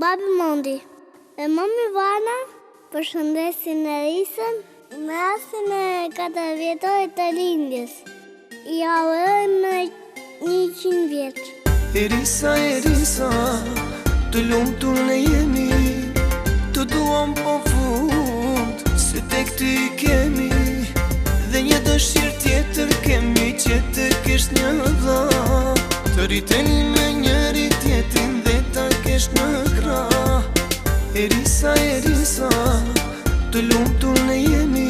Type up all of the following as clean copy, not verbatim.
Babi Mondi e mami Vana përshëndesin Erisën me rastin e 4 vjetorit të lindjes. Ja urojmë në 100 vjeç. Erisa, Erisa, të lumtur ne jemi, të duam po fund, se tek ty kemi, dhe një dëshirë tjetër kemi që të kesh një dha, të rriteni me njëri tjetrin dhe ta kesh në krah. Erisa, Erisa, të lumtur ne jemi,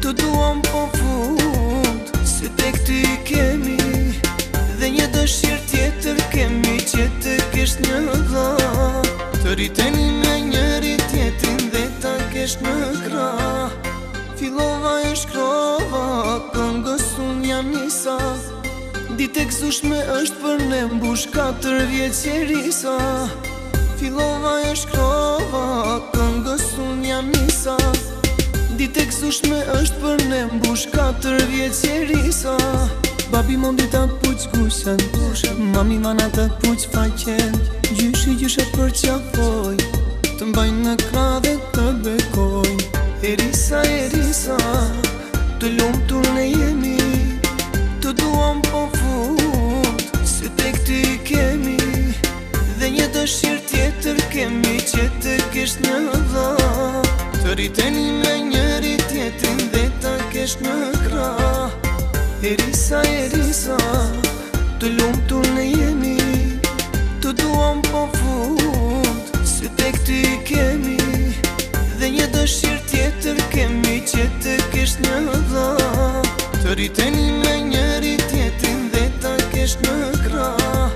të duam po fund, se tek ty kemi, dhe një dëshirë tjetër kemi që të kesh një dha, të rriteni me njëri tjetrin dhe ta kesh në krah. Fillova e shkrova, këngës unë jam njësa, ditë e gëzueshme është për ne mbush 4 vjeç Erisa. Fillova e shkrova, këngës unë jam njësa, ditë e gëzueshme është për ne mbush 4 vjeç Erisa. Babi Mondi ta puq gushen, mami Vana ta puq faqen, gjyshat për qafoj, të mbajnë në krah dhe të bekojnë. Erisa, Erisa, të lumtur ne jemi, të duam po fund, se tek ty kemi, dhe një dëshirë tjetër kemi që të kesh një dha, të rriteni me njëri tjetrin dhe ta kesh në krah. Erisa, Erisa, të lumtur ne jemi, të duam po fund, se tek ty kemi, dhe një dëshirë tjetër kemi që të kesh një dha, të rriteni me njëri tjetrin dhe ta kesh në krah.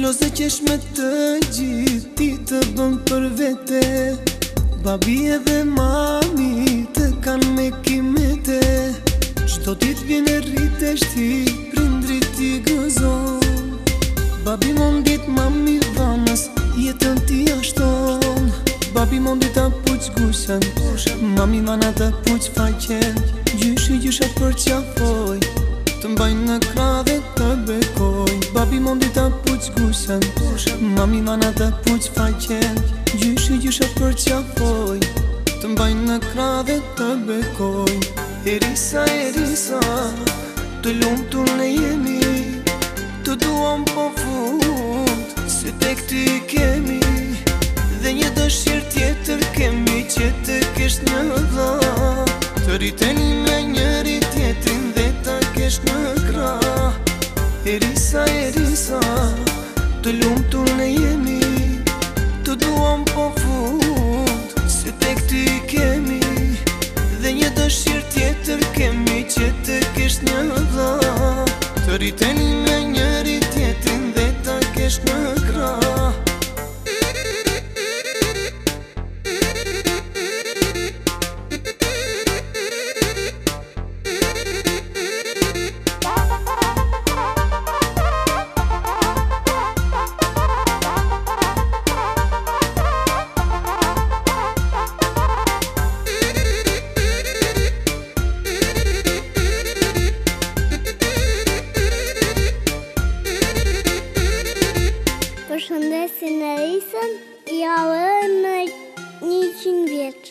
Lose qesh me të gjithë, ti të bën për vete, babi edhe mami të kanë me kimete, çdo ditë vjen e rritesh ti, prindrit ti gëzon. Babi Mondit, mami Vanës, jetën ti ashton. Babi Mondi ta puq gushen, mami Vana ta puq faqen, gjyshat për qafoj, të mbajnë në krah dhe të bekojnë. Babi Mondi ta puq gushen, mami Vana ta puq faqen, gjyshat për qafoj, të mbajnë në krah dhe të bekojnë. Erisa, Erisa, të lumtur ne jemi, të duam po fund, se tek ty kemi, dhe një dëshirë tjetër kemi që të kesh një dha, të rriteni me njëri tjetrin dhe ta kesh në krah. Erisa, Erisa, të lumtur ne jemi, të duam po fund, se tek ty kemi, dhe një dëshirë tjetër kemi që të kesh një dha, të rriteni me njëri tjetrin dhe ta kesh në krah. Përshëndesin Erisën, ja urojmë në 100 vjeç.